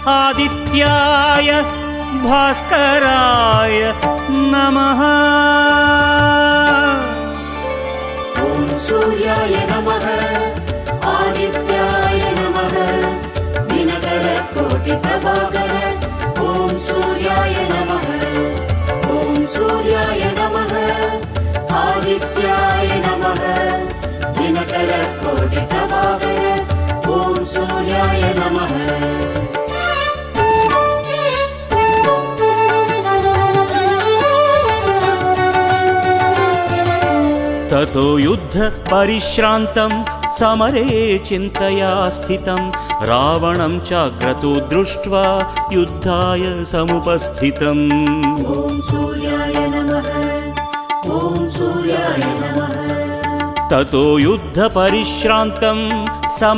आदित्याय भास्कराय नमः। ॐ सूर्याय नमः आदित्याय नमः दिनकर कोटि प्रभाकर। ॐ सूर्याय नमः ॐ सूर्याय नमः आदित्याय नमः दिनकर कोटि प्रभाकर। ॐ सूर्याय नमः। ततो युद्ध परिश्रान्तं समरे चिन्तया स्थितं रावणं चाक्रतो दृष्ट्वा युद्धाय समुपस्थितम्। ॐ सूर्याय नमः ॐ सूर्याय नमः। ततो युद्ध परिश्रान्तं